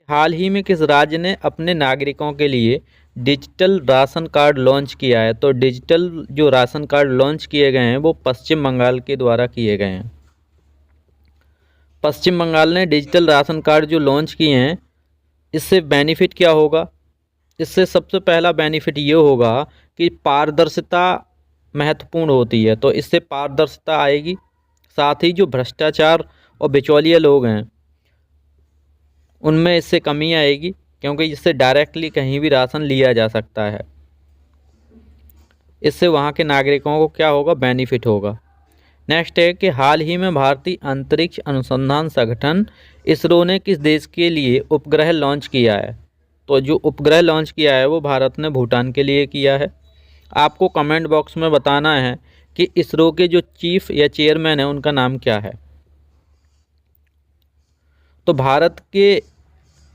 हाल ही में किस राज्य ने अपने नागरिकों के लिए डिजिटल राशन कार्ड लॉन्च किया है? तो डिजिटल जो राशन कार्ड लॉन्च किए गए हैं वो पश्चिम बंगाल के द्वारा किए गए हैं। पश्चिम बंगाल ने डिजिटल राशन कार्ड जो लॉन्च किए हैं, इससे बेनिफिट क्या होगा? इससे सबसे पहला बेनिफिट ये होगा कि पारदर्शिता महत्वपूर्ण होती है, तो इससे पारदर्शिता आएगी। साथ ही जो भ्रष्टाचार और बिचौलिए लोग हैं उनमें इससे कमी आएगी, क्योंकि इससे डायरेक्टली कहीं भी राशन लिया जा सकता है। इससे वहाँ के नागरिकों को क्या होगा? बेनिफिट होगा। नेक्स्ट है कि हाल ही में भारतीय अंतरिक्ष अनुसंधान संगठन इसरो ने किस देश के लिए उपग्रह लॉन्च किया है? तो जो उपग्रह लॉन्च किया है वो भारत ने भूटान के लिए किया है। आपको कमेंट बॉक्स में बताना है कि इसरो के जो चीफ या चेयरमैन है उनका नाम क्या है। तो भारत के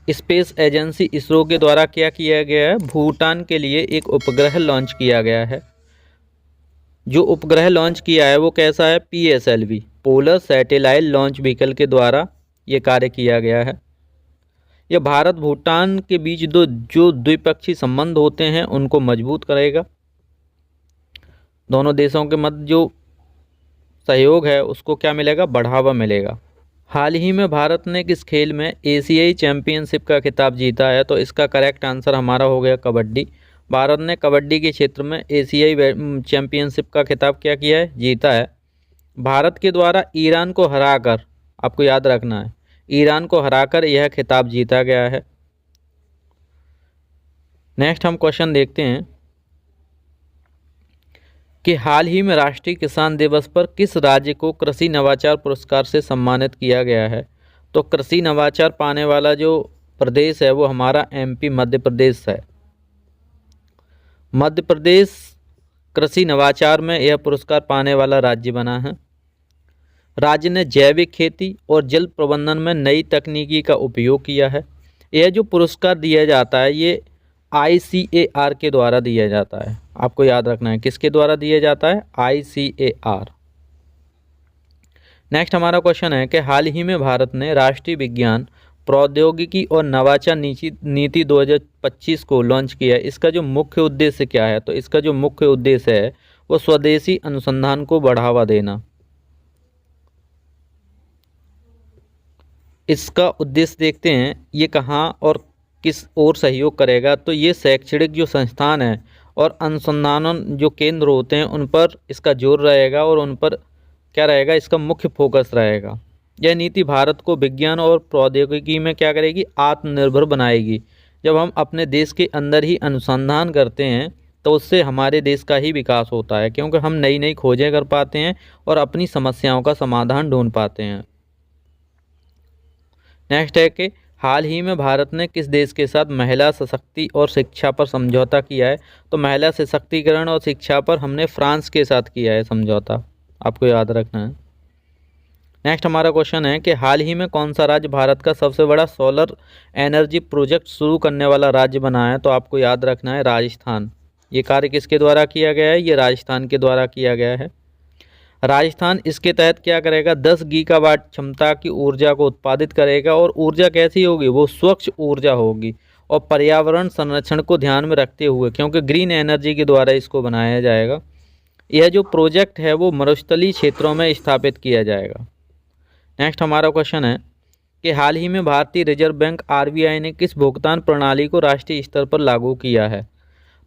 स्पेस एजेंसी इसरो के द्वारा क्या किया गया है? भूटान के लिए एक उपग्रह लॉन्च किया गया है। जो उपग्रह लॉन्च किया है वो कैसा है? PSLV polar satellite launch vehicle के द्वारा ये कार्य किया गया है। यह भारत भूटान के बीच जो द्विपक्षीय संबंध होते हैं उनको मजबूत करेगा। दोनों देशों के मध्य जो सहयोग है उसको क्या मिलेगा? बढ़ावा मिलेगा। हाल ही में भारत ने किस खेल में एशियाई चैंपियनशिप का खिताब जीता है? तो इसका करेक्ट आंसर हमारा हो गया कबड्डी। भारत ने कबड्डी के क्षेत्र में एशियाई चैंपियनशिप का खिताब क्या किया है? जीता है। भारत के द्वारा ईरान को हराकर, आपको याद रखना है, ईरान को हराकर यह खिताब जीता गया है। नेक्स्ट हम क्वेश्चन देखते हैं कि हाल ही में राष्ट्रीय किसान दिवस पर किस राज्य को कृषि नवाचार पुरस्कार से सम्मानित किया गया है? तो कृषि नवाचार पाने वाला जो प्रदेश है वो हमारा MP मध्य प्रदेश है। मध्य प्रदेश कृषि नवाचार में यह पुरस्कार पाने वाला राज्य बना है। राज्य ने जैविक खेती और जल प्रबंधन में नई तकनीकी का उपयोग किया है। यह जो पुरस्कार दिया जाता है ये ICAR के द्वारा दिया जाता है। आपको याद रखना है किसके द्वारा दिया जाता है? ICAR। नेक्स्ट हमारा क्वेश्चन है कि हाल ही में भारत ने राष्ट्रीय विज्ञान प्रौद्योगिकी और नवाचार नीति 2025 को लॉन्च किया है। इसका जो मुख्य उद्देश्य क्या है? तो इसका जो मुख्य उद्देश्य है वो स्वदेशी अनुसंधान को बढ़ावा देना। इसका उद्देश्य देखते हैं ये कहाँ और किस ओर सहयोग करेगा। तो ये शैक्षणिक जो संस्थान है और अनुसंधान जो केंद्र होते हैं उन पर इसका जोर रहेगा और उन पर क्या रहेगा? इसका मुख्य फोकस रहेगा। यह नीति भारत को विज्ञान और प्रौद्योगिकी में क्या करेगी? आत्मनिर्भर बनाएगी। जब हम अपने देश के अंदर ही अनुसंधान करते हैं तो उससे हमारे देश का ही विकास होता है, क्योंकि हम नई नई खोजें कर पाते हैं और अपनी समस्याओं का समाधान ढूंढ पाते हैं। नेक्स्ट है कि हाल ही में भारत ने किस देश के साथ महिला सशक्ति और शिक्षा पर समझौता किया है? तो महिला सशक्तिकरण और शिक्षा पर हमने फ्रांस के साथ किया है समझौता, आपको याद रखना है। नेक्स्ट हमारा क्वेश्चन है कि हाल ही में कौन सा राज्य भारत का सबसे बड़ा सोलर एनर्जी प्रोजेक्ट शुरू करने वाला राज्य बना है? तो आपको याद रखना है राजस्थान। ये कार्य किसके द्वारा किया गया है? ये राजस्थान के द्वारा किया गया है। राजस्थान इसके तहत क्या करेगा? 10 गीगावाट क्षमता की ऊर्जा को उत्पादित करेगा। और ऊर्जा कैसी होगी? वो स्वच्छ ऊर्जा होगी और पर्यावरण संरक्षण को ध्यान में रखते हुए, क्योंकि ग्रीन एनर्जी के द्वारा इसको बनाया जाएगा। यह जो प्रोजेक्ट है वो मरुस्थलीय क्षेत्रों में स्थापित किया जाएगा। नेक्स्ट हमारा क्वेश्चन है कि हाल ही में भारतीय रिजर्व बैंक RBI ने किस भुगतान प्रणाली को राष्ट्रीय स्तर पर लागू किया है?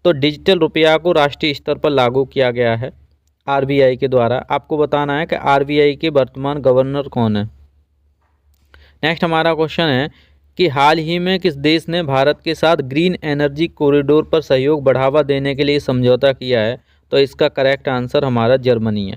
तो डिजिटल रुपया को राष्ट्रीय स्तर पर लागू किया गया है RBI के द्वारा। आपको बताना है कि RBI के वर्तमान गवर्नर कौन है। नेक्स्ट हमारा क्वेश्चन है कि हाल ही में किस देश ने भारत के साथ ग्रीन एनर्जी कॉरिडोर पर सहयोग बढ़ावा देने के लिए समझौता किया है? तो इसका करेक्ट आंसर हमारा जर्मनी है।